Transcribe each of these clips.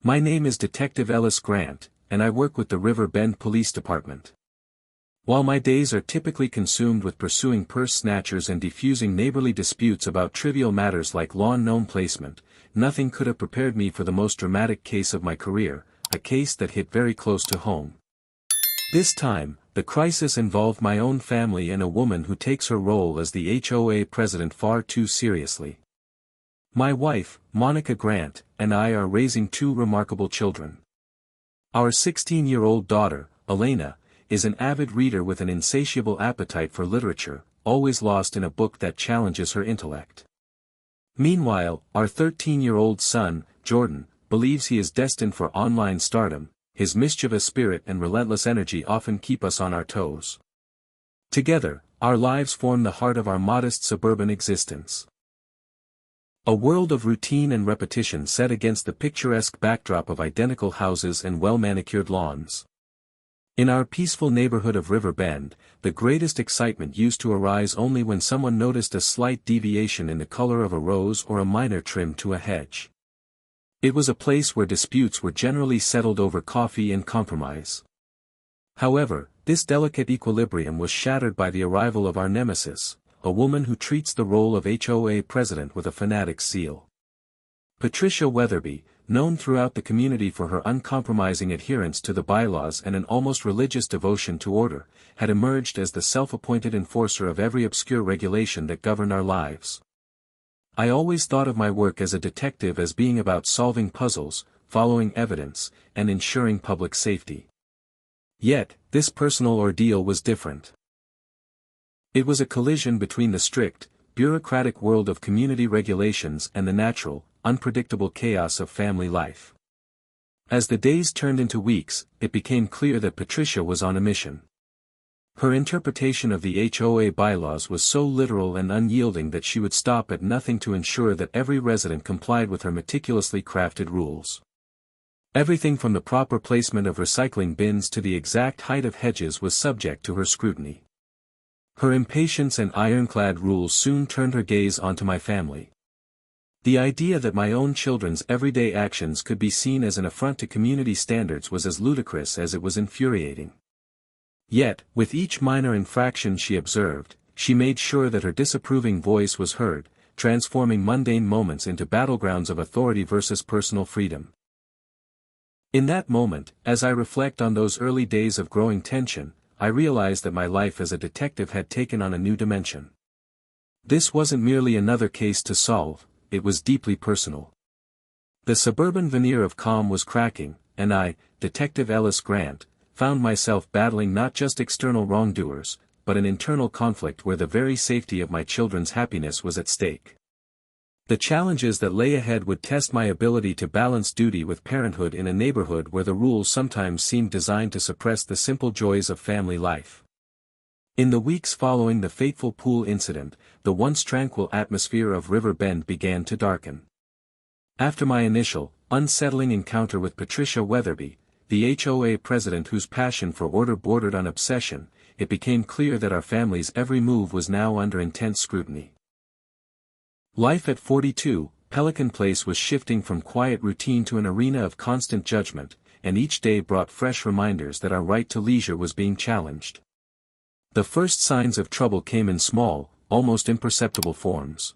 My name is Detective Ellis Grant, and I work with the River Bend Police Department. While my days are typically consumed with pursuing purse snatchers and defusing neighborly disputes about trivial matters like lawn gnome placement, nothing could have prepared me for the most dramatic case of my career, a case that hit very close to home. This time, the crisis involved my own family and a woman who takes her role as the HOA president far too seriously. My wife, Monica Grant, and I are raising two remarkable children. Our 16-year-old daughter, Elena, is an avid reader with an insatiable appetite for literature, always lost in a book that challenges her intellect. Meanwhile, our 13-year-old son, Jordan, believes he is destined for online stardom. His mischievous spirit and relentless energy often keep us on our toes. Together, our lives form the heart of our modest suburban existence. A world of routine and repetition set against the picturesque backdrop of identical houses and well-manicured lawns. In our peaceful neighborhood of River Bend, the greatest excitement used to arise only when someone noticed a slight deviation in the color of a rose or a minor trim to a hedge. It was a place where disputes were generally settled over coffee and compromise. However, this delicate equilibrium was shattered by the arrival of our nemesis, a woman who treats the role of HOA president with a fanatic's zeal. Patricia Weatherby, known throughout the community for her uncompromising adherence to the bylaws and an almost religious devotion to order, had emerged as the self-appointed enforcer of every obscure regulation that governed our lives. I always thought of my work as a detective as being about solving puzzles, following evidence, and ensuring public safety. Yet, this personal ordeal was different. It was a collision between the strict, bureaucratic world of community regulations and the natural, unpredictable chaos of family life. As the days turned into weeks, it became clear that Patricia was on a mission. Her interpretation of the HOA bylaws was so literal and unyielding that she would stop at nothing to ensure that every resident complied with her meticulously crafted rules. Everything from the proper placement of recycling bins to the exact height of hedges was subject to her scrutiny. Her impatience and ironclad rules soon turned her gaze onto my family. The idea that my own children's everyday actions could be seen as an affront to community standards was as ludicrous as it was infuriating. Yet, with each minor infraction she observed, she made sure that her disapproving voice was heard, transforming mundane moments into battlegrounds of authority versus personal freedom. In that moment, as I reflect on those early days of growing tension, I realized that my life as a detective had taken on a new dimension. This wasn't merely another case to solve, it was deeply personal. The suburban veneer of calm was cracking, and I, Detective Ellis Grant, found myself battling not just external wrongdoers, but an internal conflict where the very safety of my children's happiness was at stake. The challenges that lay ahead would test my ability to balance duty with parenthood in a neighborhood where the rules sometimes seemed designed to suppress the simple joys of family life. In the weeks following the fateful pool incident, the once tranquil atmosphere of River Bend began to darken. After my initial, unsettling encounter with Patricia Weatherby, the HOA president whose passion for order bordered on obsession, it became clear that our family's every move was now under intense scrutiny. Life at 42, Pelican Place was shifting from quiet routine to an arena of constant judgment, and each day brought fresh reminders that our right to leisure was being challenged. The first signs of trouble came in small, almost imperceptible forms.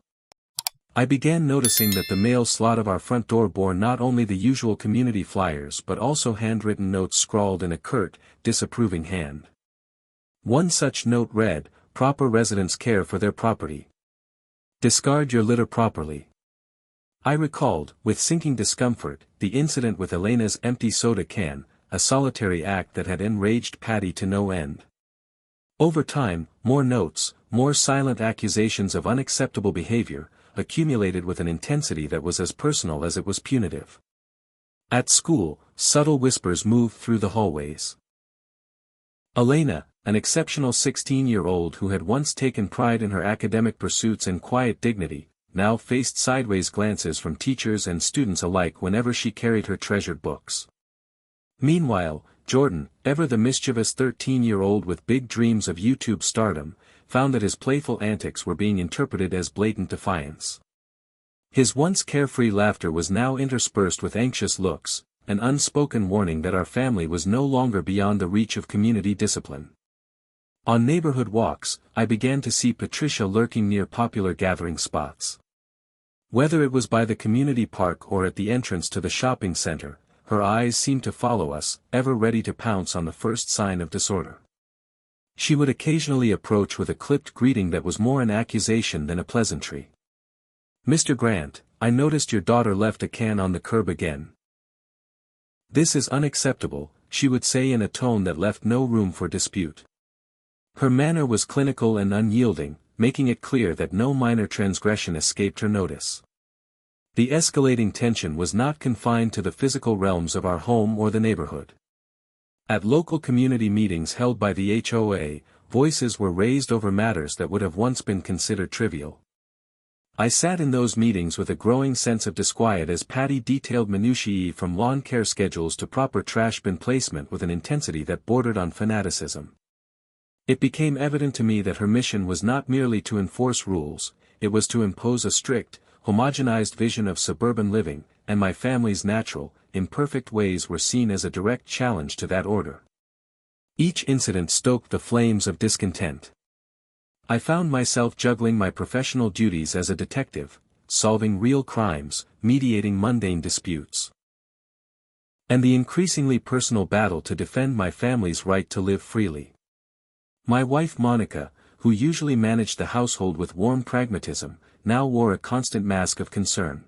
I began noticing that the mail slot of our front door bore not only the usual community flyers but also handwritten notes scrawled in a curt, disapproving hand. One such note read, "Proper residents care for their property. Discard your litter properly." I recalled, with sinking discomfort, the incident with Elena's empty soda can, a solitary act that had enraged Patty to no end. Over time, more notes, more silent accusations of unacceptable behavior, accumulated with an intensity that was as personal as it was punitive. At school, subtle whispers moved through the hallways. Elena, an exceptional 16-year-old who had once taken pride in her academic pursuits and quiet dignity, now faced sideways glances from teachers and students alike whenever she carried her treasured books. Meanwhile, Jordan, ever the mischievous 13-year-old with big dreams of YouTube stardom, found that his playful antics were being interpreted as blatant defiance. His once carefree laughter was now interspersed with anxious looks, an unspoken warning that our family was no longer beyond the reach of community discipline. On neighborhood walks, I began to see Patricia lurking near popular gathering spots. Whether it was by the community park or at the entrance to the shopping center, her eyes seemed to follow us, ever ready to pounce on the first sign of disorder. She would occasionally approach with a clipped greeting that was more an accusation than a pleasantry. "Mr. Grant, I noticed your daughter left a can on the curb again. This is unacceptable," she would say in a tone that left no room for dispute. Her manner was clinical and unyielding, making it clear that no minor transgression escaped her notice. The escalating tension was not confined to the physical realms of our home or the neighborhood. At local community meetings held by the HOA, voices were raised over matters that would have once been considered trivial. I sat in those meetings with a growing sense of disquiet as Patty detailed minutiae from lawn care schedules to proper trash bin placement with an intensity that bordered on fanaticism. It became evident to me that her mission was not merely to enforce rules, it was to impose a strict, homogenized vision of suburban living, and my family's natural, imperfect ways were seen as a direct challenge to that order. Each incident stoked the flames of discontent. I found myself juggling my professional duties as a detective, solving real crimes, mediating mundane disputes, and the increasingly personal battle to defend my family's right to live freely. My wife Monica, who usually managed the household with warm pragmatism, now wore a constant mask of concern.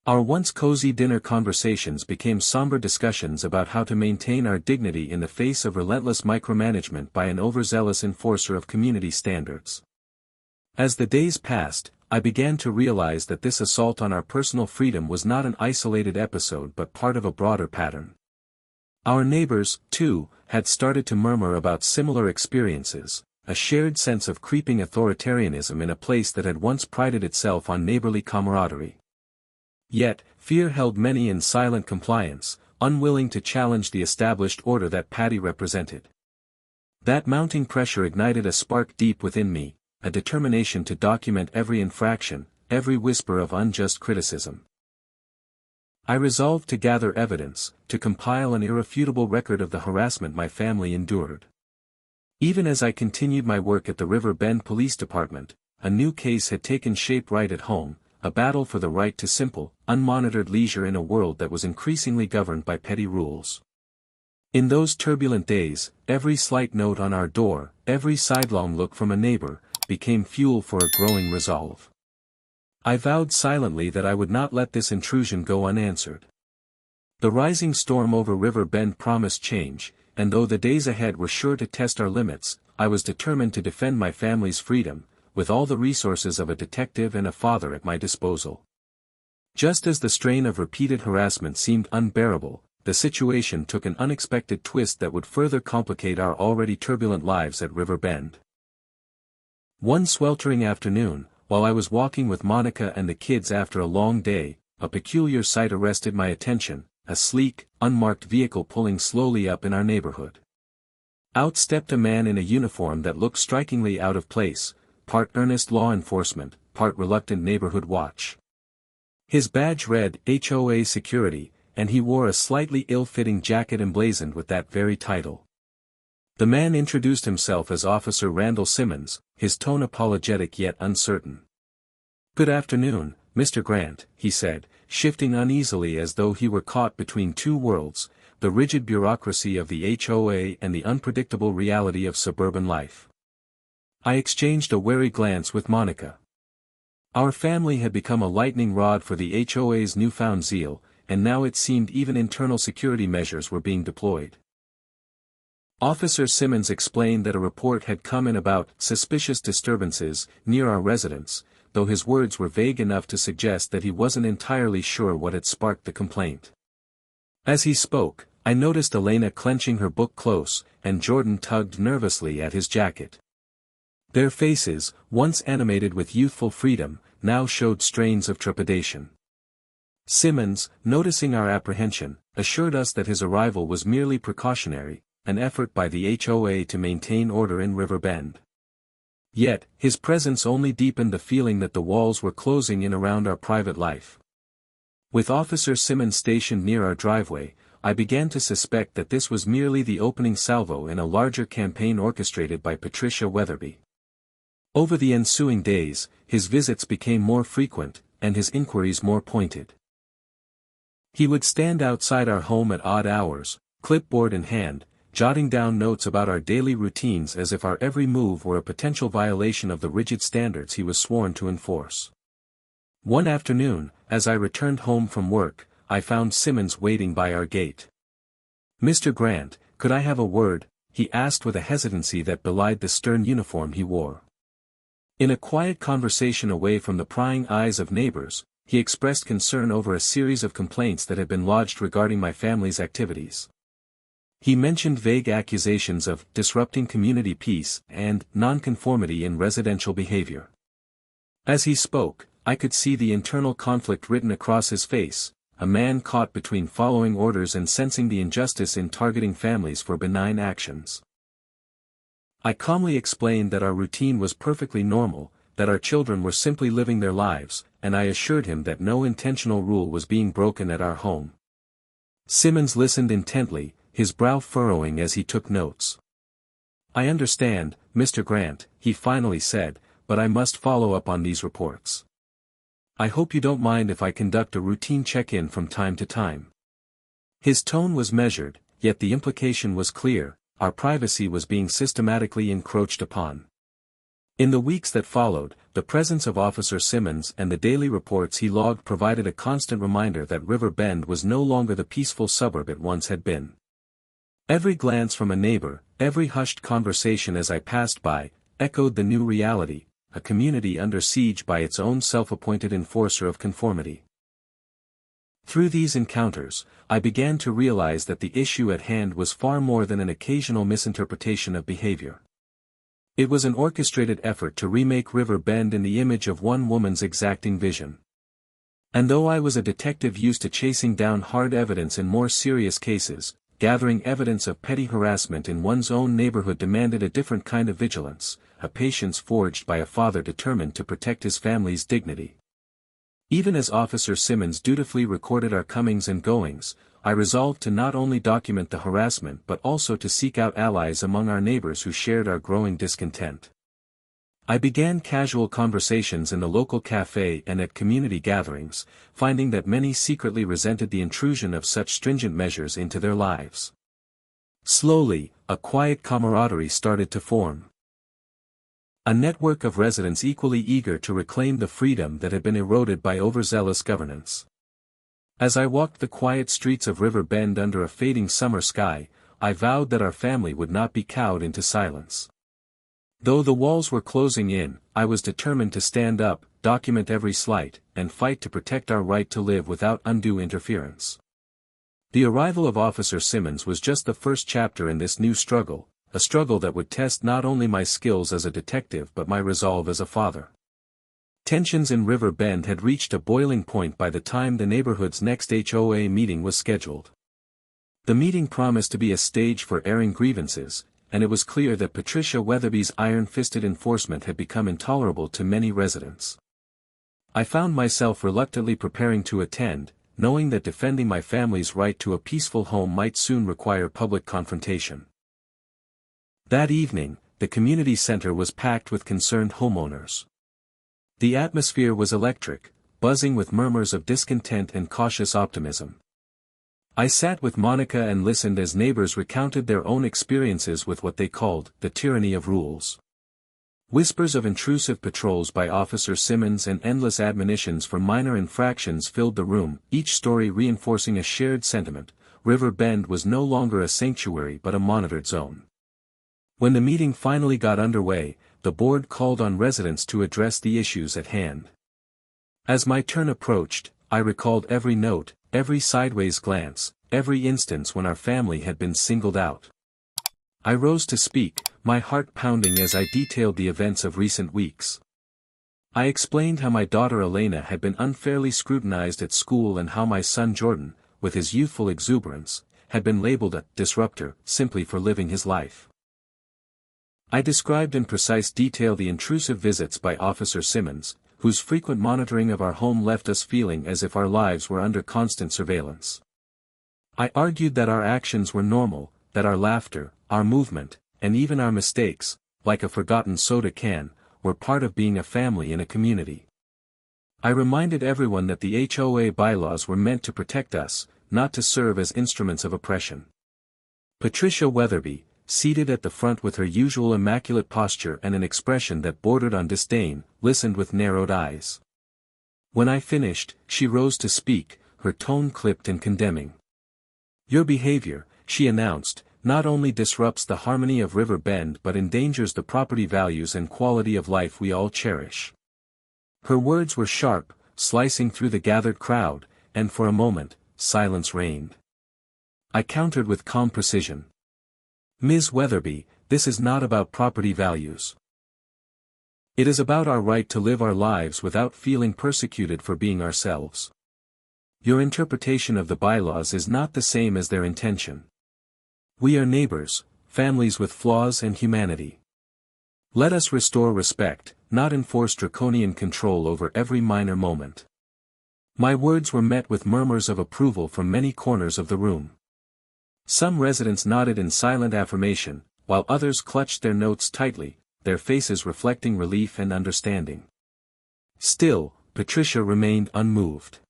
Our once cozy dinner conversations became somber discussions about how to maintain our dignity in the face of relentless micromanagement by an overzealous enforcer of community standards. As the days passed, I began to realize that this assault on our personal freedom was not an isolated episode but part of a broader pattern. Our neighbors, too, had started to murmur about similar experiences, a shared sense of creeping authoritarianism in a place that had once prided itself on neighborly camaraderie. Yet, fear held many in silent compliance, unwilling to challenge the established order that Patty represented. That mounting pressure ignited a spark deep within me, a determination to document every infraction, every whisper of unjust criticism. I resolved to gather evidence, to compile an irrefutable record of the harassment my family endured. Even as I continued my work at the River Bend Police Department, a new case had taken shape right at home, a battle for the right to simple, unmonitored leisure in a world that was increasingly governed by petty rules. In those turbulent days, every slight note on our door, every sidelong look from a neighbor, became fuel for a growing resolve. I vowed silently that I would not let this intrusion go unanswered. The rising storm over River Bend promised change, and though the days ahead were sure to test our limits, I was determined to defend my family's freedom, with all the resources of a detective and a father at my disposal. Just as the strain of repeated harassment seemed unbearable, the situation took an unexpected twist that would further complicate our already turbulent lives at River Bend. One sweltering afternoon, while I was walking with Monica and the kids after a long day, a peculiar sight arrested my attention, a sleek, unmarked vehicle pulling slowly up in our neighborhood. Out stepped a man in a uniform that looked strikingly out of place, part earnest law enforcement, part reluctant neighborhood watch. His badge read HOA Security, and he wore a slightly ill-fitting jacket emblazoned with that very title. The man introduced himself as Officer Randall Simmons, his tone apologetic yet uncertain. "Good afternoon, Mr. Grant," he said, shifting uneasily as though he were caught between two worlds, the rigid bureaucracy of the HOA and the unpredictable reality of suburban life. I exchanged a wary glance with Monica. Our family had become a lightning rod for the HOA's newfound zeal, and now it seemed even internal security measures were being deployed. Officer Simmons explained that a report had come in about suspicious disturbances near our residence, though his words were vague enough to suggest that he wasn't entirely sure what had sparked the complaint. As he spoke, I noticed Elena clenching her book close, and Jordan tugged nervously at his jacket. Their faces, once animated with youthful freedom, now showed strains of trepidation. Simmons, noticing our apprehension, assured us that his arrival was merely precautionary, an effort by the HOA to maintain order in River Bend. Yet, his presence only deepened the feeling that the walls were closing in around our private life. With Officer Simmons stationed near our driveway, I began to suspect that this was merely the opening salvo in a larger campaign orchestrated by Patricia Weatherby. Over the ensuing days, his visits became more frequent, and his inquiries more pointed. He would stand outside our home at odd hours, clipboard in hand, jotting down notes about our daily routines as if our every move were a potential violation of the rigid standards he was sworn to enforce. One afternoon, as I returned home from work, I found Simmons waiting by our gate. "Mr. Grant, could I have a word?" he asked with a hesitancy that belied the stern uniform he wore. In a quiet conversation away from the prying eyes of neighbors, he expressed concern over a series of complaints that had been lodged regarding my family's activities. He mentioned vague accusations of disrupting community peace and nonconformity in residential behavior. As he spoke, I could see the internal conflict written across his face, a man caught between following orders and sensing the injustice in targeting families for benign actions. I calmly explained that our routine was perfectly normal, that our children were simply living their lives, and I assured him that no intentional rule was being broken at our home. Simmons listened intently, his brow furrowing as he took notes. "I understand, Mr. Grant," he finally said, "but I must follow up on these reports. I hope you don't mind if I conduct a routine check-in from time to time." His tone was measured, yet the implication was clear: our privacy was being systematically encroached upon. In the weeks that followed, the presence of Officer Simmons and the daily reports he logged provided a constant reminder that River Bend was no longer the peaceful suburb it once had been. Every glance from a neighbor, every hushed conversation as I passed by, echoed the new reality: a community under siege by its own self-appointed enforcer of conformity. Through these encounters, I began to realize that the issue at hand was far more than an occasional misinterpretation of behavior. It was an orchestrated effort to remake River Bend in the image of one woman's exacting vision. And though I was a detective used to chasing down hard evidence in more serious cases, gathering evidence of petty harassment in one's own neighborhood demanded a different kind of vigilance, a patience forged by a father determined to protect his family's dignity. Even as Officer Simmons dutifully recorded our comings and goings, I resolved to not only document the harassment but also to seek out allies among our neighbors who shared our growing discontent. I began casual conversations in the local cafe and at community gatherings, finding that many secretly resented the intrusion of such stringent measures into their lives. Slowly, a quiet camaraderie started to form. A network of residents equally eager to reclaim the freedom that had been eroded by overzealous governance. As I walked the quiet streets of River Bend under a fading summer sky, I vowed that our family would not be cowed into silence. Though the walls were closing in, I was determined to stand up, document every slight, and fight to protect our right to live without undue interference. The arrival of Officer Simmons was just the first chapter in this new struggle, a struggle that would test not only my skills as a detective but my resolve as a father. Tensions in River Bend had reached a boiling point by the time the neighborhood's next HOA meeting was scheduled. The meeting promised to be a stage for airing grievances, and it was clear that Patricia Weatherby's iron-fisted enforcement had become intolerable to many residents. I found myself reluctantly preparing to attend, knowing that defending my family's right to a peaceful home might soon require public confrontation. That evening, the community center was packed with concerned homeowners. The atmosphere was electric, buzzing with murmurs of discontent and cautious optimism. I sat with Monica and listened as neighbors recounted their own experiences with what they called the tyranny of rules. Whispers of intrusive patrols by Officer Simmons and endless admonitions for minor infractions filled the room, each story reinforcing a shared sentiment: River Bend was no longer a sanctuary but a monitored zone. When the meeting finally got underway, the board called on residents to address the issues at hand. As my turn approached, I recalled every note, every sideways glance, every instance when our family had been singled out. I rose to speak, my heart pounding as I detailed the events of recent weeks. I explained how my daughter Elena had been unfairly scrutinized at school and how my son Jordan, with his youthful exuberance, had been labeled a disruptor simply for living his life. I described in precise detail the intrusive visits by Officer Simmons, whose frequent monitoring of our home left us feeling as if our lives were under constant surveillance. I argued that our actions were normal, that our laughter, our movement, and even our mistakes, like a forgotten soda can, were part of being a family in a community. I reminded everyone that the HOA bylaws were meant to protect us, not to serve as instruments of oppression. Patricia Weatherby, seated at the front with her usual immaculate posture and an expression that bordered on disdain, listened with narrowed eyes. When I finished, she rose to speak, her tone clipped and condemning. "Your behavior," she announced, "not only disrupts the harmony of River Bend but endangers the property values and quality of life we all cherish." Her words were sharp, slicing through the gathered crowd, and for a moment, silence reigned. I countered with calm precision. "Ms. Weatherby, this is not about property values. It is about our right to live our lives without feeling persecuted for being ourselves. Your interpretation of the bylaws is not the same as their intention. We are neighbors, families with flaws and humanity. Let us restore respect, not enforce draconian control over every minor moment." My words were met with murmurs of approval from many corners of the room. Some residents nodded in silent affirmation, while others clutched their notes tightly, their faces reflecting relief and understanding. Still, Patricia remained unmoved.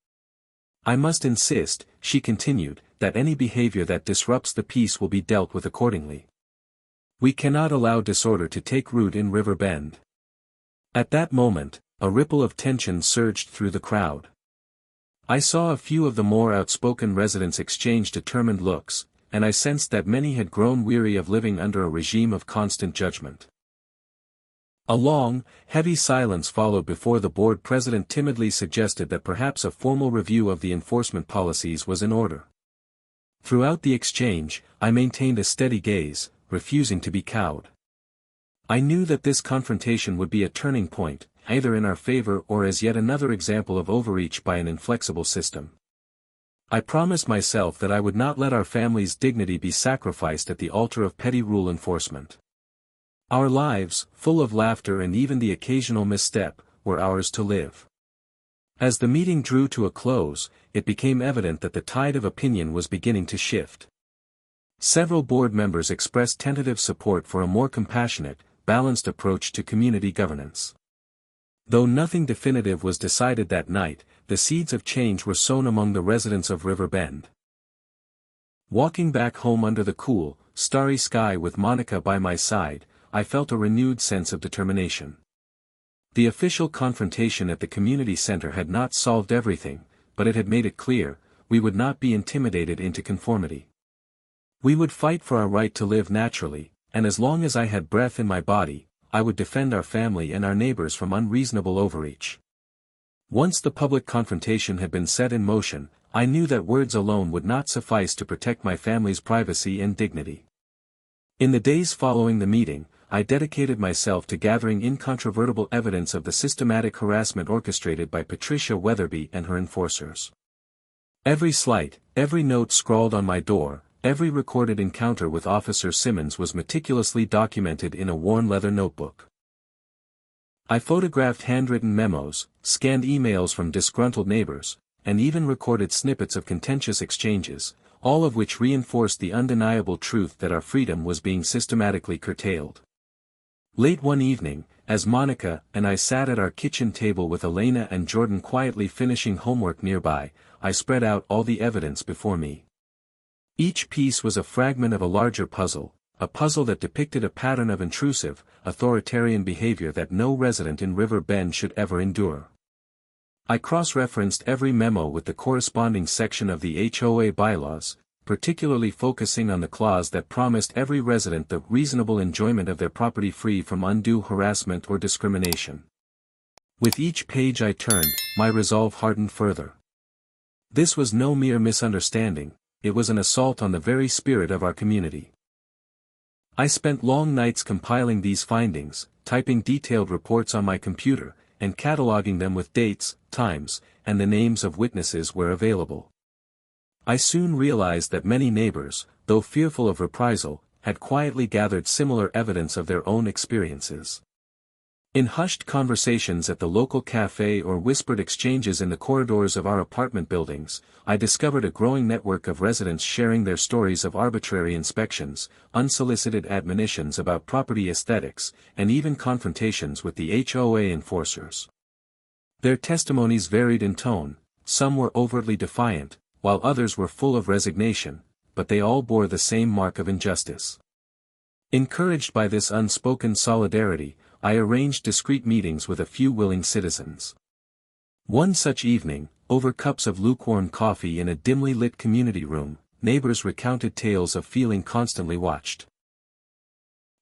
"I must insist," she continued, "that any behavior that disrupts the peace will be dealt with accordingly. We cannot allow disorder to take root in River Bend." At that moment, a ripple of tension surged through the crowd. I saw a few of the more outspoken residents exchange determined looks, and I sensed that many had grown weary of living under a regime of constant judgment. A long, heavy silence followed before the board president timidly suggested that perhaps a formal review of the enforcement policies was in order. Throughout the exchange, I maintained a steady gaze, refusing to be cowed. I knew that this confrontation would be a turning point, either in our favor or as yet another example of overreach by an inflexible system. I promised myself that I would not let our family's dignity be sacrificed at the altar of petty rule enforcement. Our lives, full of laughter and even the occasional misstep, were ours to live. As the meeting drew to a close, it became evident that the tide of opinion was beginning to shift. Several board members expressed tentative support for a more compassionate, balanced approach to community governance. Though nothing definitive was decided that night, the seeds of change were sown among the residents of River Bend. Walking back home under the cool, starry sky with Monica by my side, I felt a renewed sense of determination. The official confrontation at the community center had not solved everything, but it had made it clear, we would not be intimidated into conformity. We would fight for our right to live naturally, and as long as I had breath in my body, I would defend our family and our neighbors from unreasonable overreach. Once the public confrontation had been set in motion, I knew that words alone would not suffice to protect my family's privacy and dignity. In the days following the meeting, I dedicated myself to gathering incontrovertible evidence of the systematic harassment orchestrated by Patricia Weatherby and her enforcers. Every slight, every note scrawled on my door, every recorded encounter with Officer Simmons was meticulously documented in a worn leather notebook. I photographed handwritten memos, scanned emails from disgruntled neighbors, and even recorded snippets of contentious exchanges, all of which reinforced the undeniable truth that our freedom was being systematically curtailed. Late one evening, as Monica and I sat at our kitchen table with Elena and Jordan quietly finishing homework nearby, I spread out all the evidence before me. Each piece was a fragment of a larger puzzle, a puzzle that depicted a pattern of intrusive, authoritarian behavior that no resident in River Bend should ever endure. I cross-referenced every memo with the corresponding section of the HOA bylaws, particularly focusing on the clause that promised every resident the reasonable enjoyment of their property free from undue harassment or discrimination. With each page I turned, my resolve hardened further. This was no mere misunderstanding, it was an assault on the very spirit of our community. I spent long nights compiling these findings, typing detailed reports on my computer, and cataloging them with dates, times, and the names of witnesses where available. I soon realized that many neighbors, though fearful of reprisal, had quietly gathered similar evidence of their own experiences. In hushed conversations at the local cafe or whispered exchanges in the corridors of our apartment buildings, I discovered a growing network of residents sharing their stories of arbitrary inspections, unsolicited admonitions about property aesthetics, and even confrontations with the HOA enforcers. Their testimonies varied in tone, some were overtly defiant, while others were full of resignation, but they all bore the same mark of injustice. Encouraged by this unspoken solidarity, I arranged discreet meetings with a few willing citizens. One such evening, over cups of lukewarm coffee in a dimly lit community room, neighbors recounted tales of feeling constantly watched.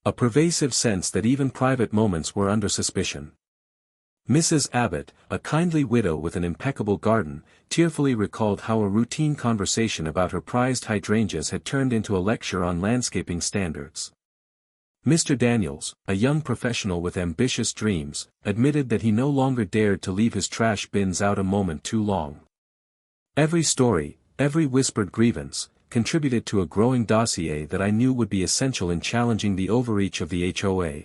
A pervasive sense that even private moments were under suspicion. Mrs. Abbott, a kindly widow with an impeccable garden, tearfully recalled how a routine conversation about her prized hydrangeas had turned into a lecture on landscaping standards. Mr. Daniels, a young professional with ambitious dreams, admitted that he no longer dared to leave his trash bins out a moment too long. Every story, every whispered grievance, contributed to a growing dossier that I knew would be essential in challenging the overreach of the HOA.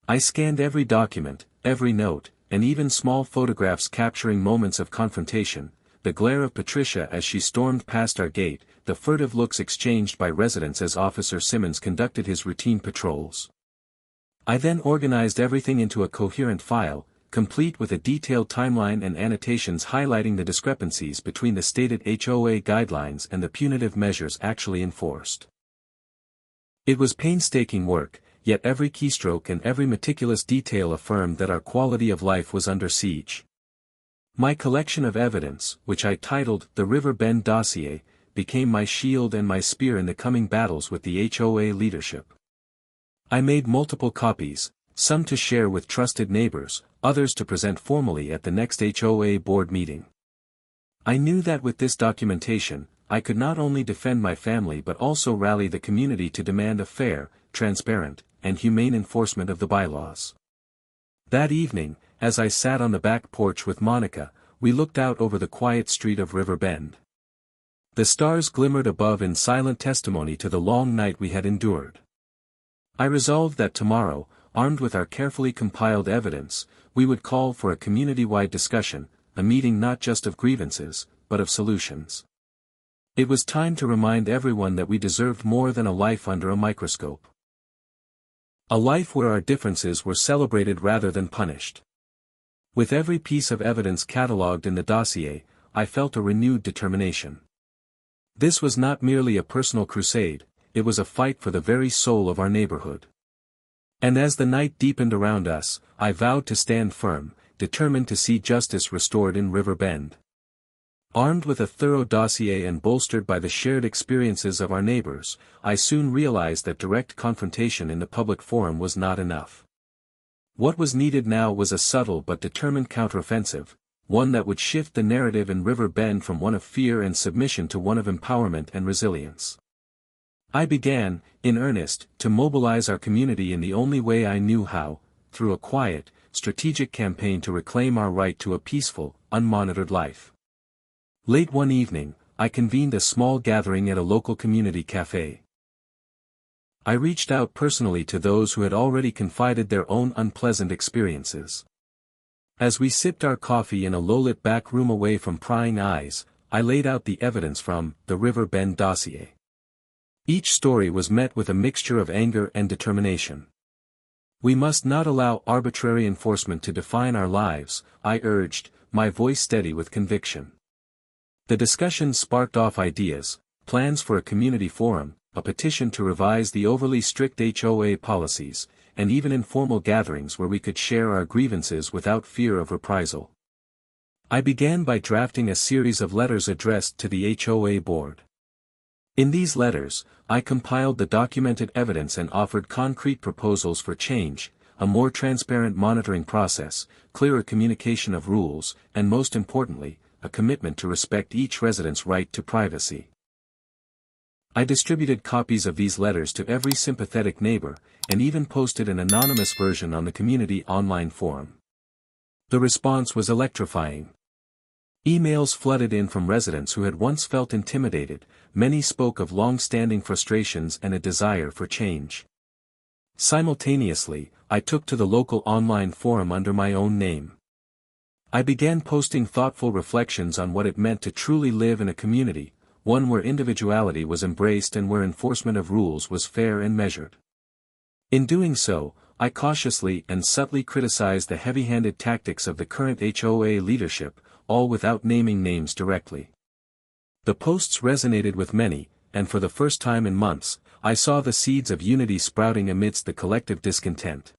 I scanned every document, every note, and even small photographs capturing moments of confrontation, the glare of Patricia as she stormed past our gate, the furtive looks exchanged by residents as Officer Simmons conducted his routine patrols. I then organized everything into a coherent file, complete with a detailed timeline and annotations highlighting the discrepancies between the stated HOA guidelines and the punitive measures actually enforced. It was painstaking work, yet every keystroke and every meticulous detail affirmed that our quality of life was under siege. My collection of evidence, which I titled The River Bend Dossier, became my shield and my spear in the coming battles with the HOA leadership. I made multiple copies, some to share with trusted neighbors, others to present formally at the next HOA board meeting. I knew that with this documentation, I could not only defend my family but also rally the community to demand a fair, transparent, and humane enforcement of the bylaws. That evening, as I sat on the back porch with Monica, we looked out over the quiet street of River Bend. The stars glimmered above in silent testimony to the long night we had endured. I resolved that tomorrow, armed with our carefully compiled evidence, we would call for a community-wide discussion, a meeting not just of grievances, but of solutions. It was time to remind everyone that we deserved more than a life under a microscope. A life where our differences were celebrated rather than punished. With every piece of evidence catalogued in the dossier, I felt a renewed determination. This was not merely a personal crusade, it was a fight for the very soul of our neighborhood. And as the night deepened around us, I vowed to stand firm, determined to see justice restored in River Bend. Armed with a thorough dossier and bolstered by the shared experiences of our neighbors, I soon realized that direct confrontation in the public forum was not enough. What was needed now was a subtle but determined counteroffensive, one that would shift the narrative in River Bend from one of fear and submission to one of empowerment and resilience. I began, in earnest, to mobilize our community in the only way I knew how, through a quiet, strategic campaign to reclaim our right to a peaceful, unmonitored life. Late one evening, I convened a small gathering at a local community cafe. I reached out personally to those who had already confided their own unpleasant experiences. As we sipped our coffee in a low-lit back room away from prying eyes, I laid out the evidence from the River Bend dossier. Each story was met with a mixture of anger and determination. We must not allow arbitrary enforcement to define our lives, I urged, my voice steady with conviction. The discussion sparked off ideas, plans for a community forum, a petition to revise the overly strict HOA policies, and even informal gatherings where we could share our grievances without fear of reprisal. I began by drafting a series of letters addressed to the HOA board. In these letters, I compiled the documented evidence and offered concrete proposals for change, a more transparent monitoring process, clearer communication of rules, and most importantly, a commitment to respect each resident's right to privacy. I distributed copies of these letters to every sympathetic neighbor, and even posted an anonymous version on the community online forum. The response was electrifying. Emails flooded in from residents who had once felt intimidated, many spoke of long-standing frustrations and a desire for change. Simultaneously, I took to the local online forum under my own name. I began posting thoughtful reflections on what it meant to truly live in a community, one where individuality was embraced and where enforcement of rules was fair and measured. In doing so, I cautiously and subtly criticized the heavy-handed tactics of the current HOA leadership, all without naming names directly. The posts resonated with many, and for the first time in months, I saw the seeds of unity sprouting amidst the collective discontent.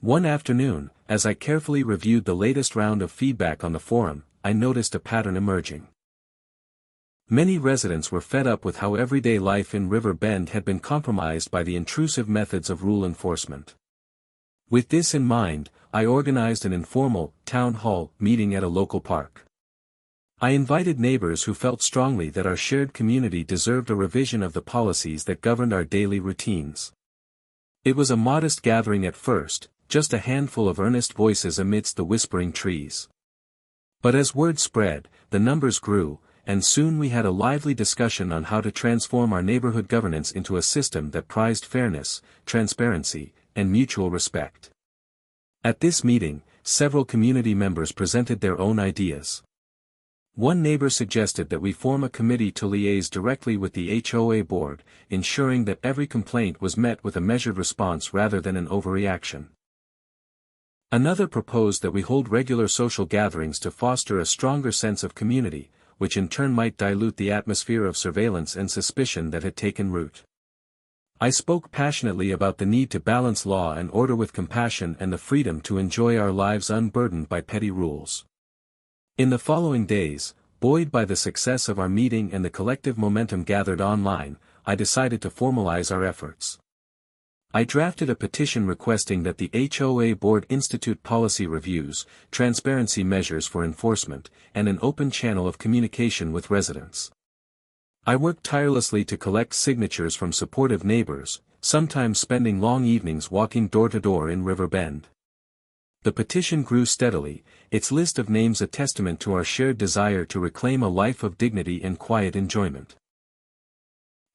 One afternoon, as I carefully reviewed the latest round of feedback on the forum, I noticed a pattern emerging. Many residents were fed up with how everyday life in River Bend had been compromised by the intrusive methods of rule enforcement. With this in mind, I organized an informal, town hall meeting at a local park. I invited neighbors who felt strongly that our shared community deserved a revision of the policies that governed our daily routines. It was a modest gathering at first, just a handful of earnest voices amidst the whispering trees. But as word spread, the numbers grew, and soon we had a lively discussion on how to transform our neighborhood governance into a system that prized fairness, transparency, and mutual respect. At this meeting, several community members presented their own ideas. One neighbor suggested that we form a committee to liaise directly with the HOA board, ensuring that every complaint was met with a measured response rather than an overreaction. Another proposed that we hold regular social gatherings to foster a stronger sense of community, which in turn might dilute the atmosphere of surveillance and suspicion that had taken root. I spoke passionately about the need to balance law and order with compassion and the freedom to enjoy our lives unburdened by petty rules. In the following days, buoyed by the success of our meeting and the collective momentum gathered online, I decided to formalize our efforts. I drafted a petition requesting that the HOA board institute policy reviews, transparency measures for enforcement, and an open channel of communication with residents. I worked tirelessly to collect signatures from supportive neighbors, sometimes spending long evenings walking door to door in River Bend. The petition grew steadily, its list of names a testament to our shared desire to reclaim a life of dignity and quiet enjoyment.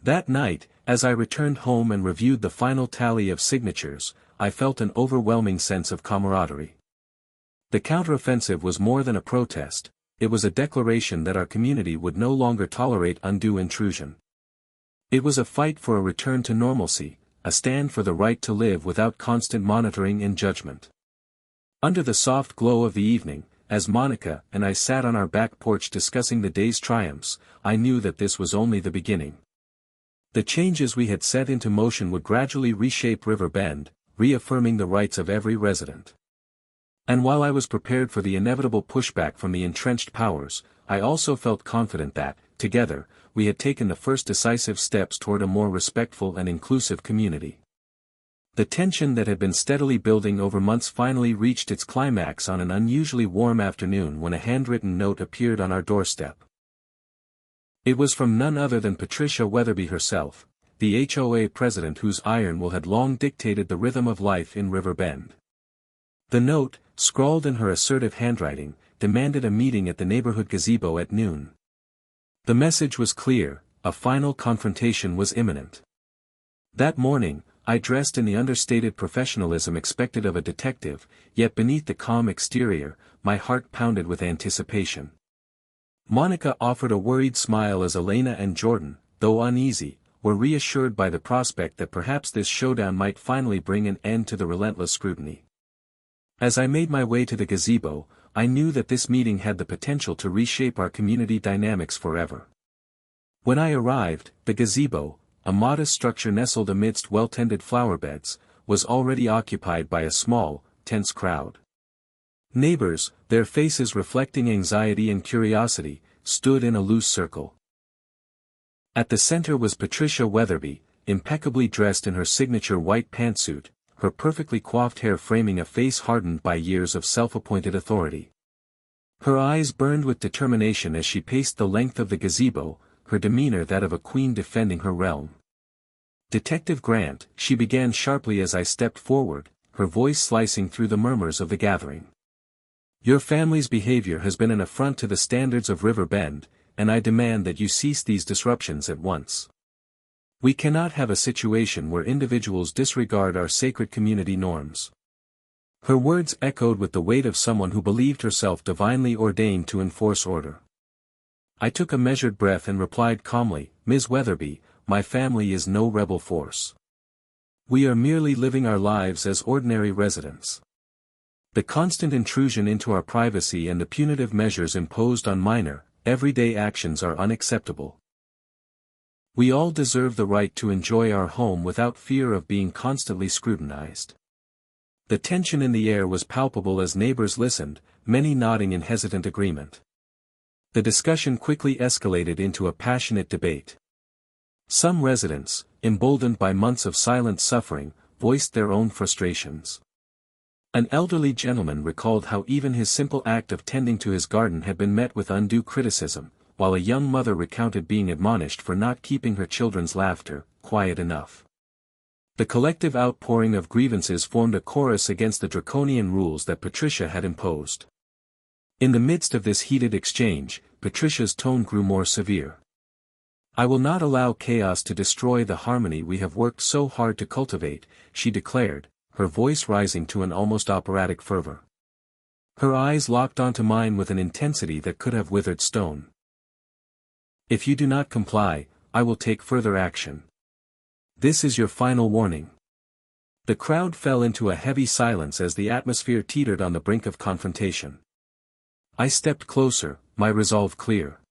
That night, as I returned home and reviewed the final tally of signatures, I felt an overwhelming sense of camaraderie. The counteroffensive was more than a protest, it was a declaration that our community would no longer tolerate undue intrusion. It was a fight for a return to normalcy, a stand for the right to live without constant monitoring and judgment. Under the soft glow of the evening, as Monica and I sat on our back porch discussing the day's triumphs, I knew that this was only the beginning. The changes we had set into motion would gradually reshape River Bend, reaffirming the rights of every resident. And while I was prepared for the inevitable pushback from the entrenched powers, I also felt confident that, together, we had taken the first decisive steps toward a more respectful and inclusive community. The tension that had been steadily building over months finally reached its climax on an unusually warm afternoon when a handwritten note appeared on our doorstep. It was from none other than Patricia Weatherby herself, the HOA president whose iron will had long dictated the rhythm of life in River Bend. The note, scrawled in her assertive handwriting, demanded a meeting at the neighborhood gazebo at noon. The message was clear, a final confrontation was imminent. That morning, I dressed in the understated professionalism expected of a detective, yet beneath the calm exterior, my heart pounded with anticipation. Monica offered a worried smile as Elena and Jordan, though uneasy, were reassured by the prospect that perhaps this showdown might finally bring an end to the relentless scrutiny. As I made my way to the gazebo, I knew that this meeting had the potential to reshape our community dynamics forever. When I arrived, the gazebo, a modest structure nestled amidst well-tended flower beds, was already occupied by a small, tense crowd. Neighbors, their faces reflecting anxiety and curiosity, stood in a loose circle. At the center was Patricia Weatherby, impeccably dressed in her signature white pantsuit, her perfectly coiffed hair framing a face hardened by years of self-appointed authority. Her eyes burned with determination as she paced the length of the gazebo, her demeanor that of a queen defending her realm. "Detective Grant," she began sharply as I stepped forward, her voice slicing through the murmurs of the gathering. "Your family's behavior has been an affront to the standards of River Bend, and I demand that you cease these disruptions at once." We cannot have a situation where individuals disregard our sacred community norms. Her words echoed with the weight of someone who believed herself divinely ordained to enforce order. I took a measured breath and replied calmly, "Ms. Weatherby, my family is no rebel force. We are merely living our lives as ordinary residents. The constant intrusion into our privacy and the punitive measures imposed on minor, everyday actions are unacceptable. We all deserve the right to enjoy our home without fear of being constantly scrutinized." The tension in the air was palpable as neighbors listened, many nodding in hesitant agreement. The discussion quickly escalated into a passionate debate. Some residents, emboldened by months of silent suffering, voiced their own frustrations. An elderly gentleman recalled how even his simple act of tending to his garden had been met with undue criticism, while a young mother recounted being admonished for not keeping her children's laughter quiet enough. The collective outpouring of grievances formed a chorus against the draconian rules that Patricia had imposed. In the midst of this heated exchange, Patricia's tone grew more severe. "I will not allow chaos to destroy the harmony we have worked so hard to cultivate," she declared, her voice rising to an almost operatic fervor. Her eyes locked onto mine with an intensity that could have withered stone. "If you do not comply, I will take further action. This is your final warning." The crowd fell into a heavy silence as the atmosphere teetered on the brink of confrontation. I stepped closer, my resolve clear.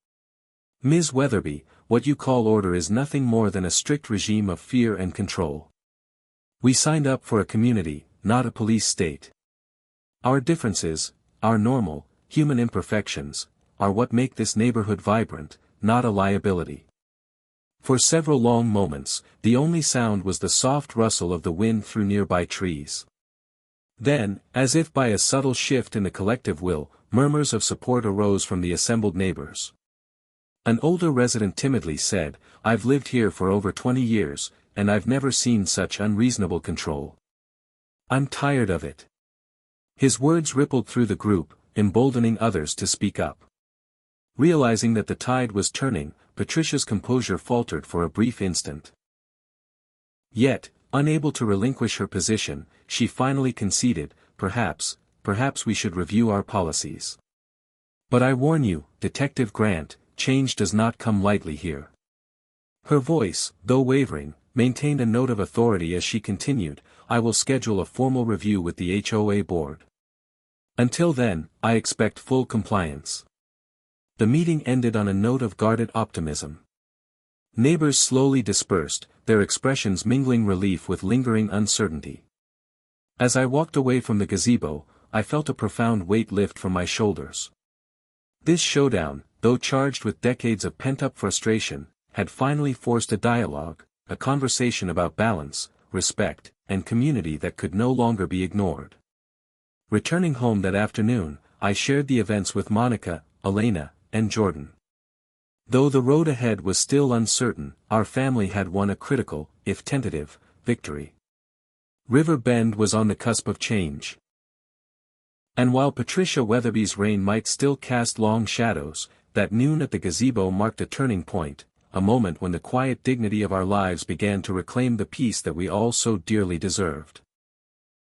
"Ms. Weatherby, what you call order is nothing more than a strict regime of fear and control. We signed up for a community, not a police state. Our differences, our normal, human imperfections, are what make this neighborhood vibrant, not a liability." For several long moments, the only sound was the soft rustle of the wind through nearby trees. Then, as if by a subtle shift in the collective will, murmurs of support arose from the assembled neighbors. An older resident timidly said, "I've lived here for over 20 years, and I've never seen such unreasonable control. I'm tired of it." His words rippled through the group, emboldening others to speak up. Realizing that the tide was turning, Patricia's composure faltered for a brief instant. Yet, unable to relinquish her position, she finally conceded, perhaps we should review our policies. But I warn you, Detective Grant, change does not come lightly here." Her voice, though wavering, maintained a note of authority as she continued, "I will schedule a formal review with the HOA board. Until then, I expect full compliance." The meeting ended on a note of guarded optimism. Neighbors slowly dispersed, their expressions mingling relief with lingering uncertainty. As I walked away from the gazebo, I felt a profound weight lift from my shoulders. This showdown, though charged with decades of pent-up frustration, had finally forced a dialogue, a conversation about balance, respect, and community that could no longer be ignored. Returning home that afternoon, I shared the events with Monica, Elena, and Jordan. Though the road ahead was still uncertain, our family had won a critical, if tentative, victory. River Bend was on the cusp of change. And while Patricia Weatherby's reign might still cast long shadows, that noon at the gazebo marked a turning point, a moment when the quiet dignity of our lives began to reclaim the peace that we all so dearly deserved.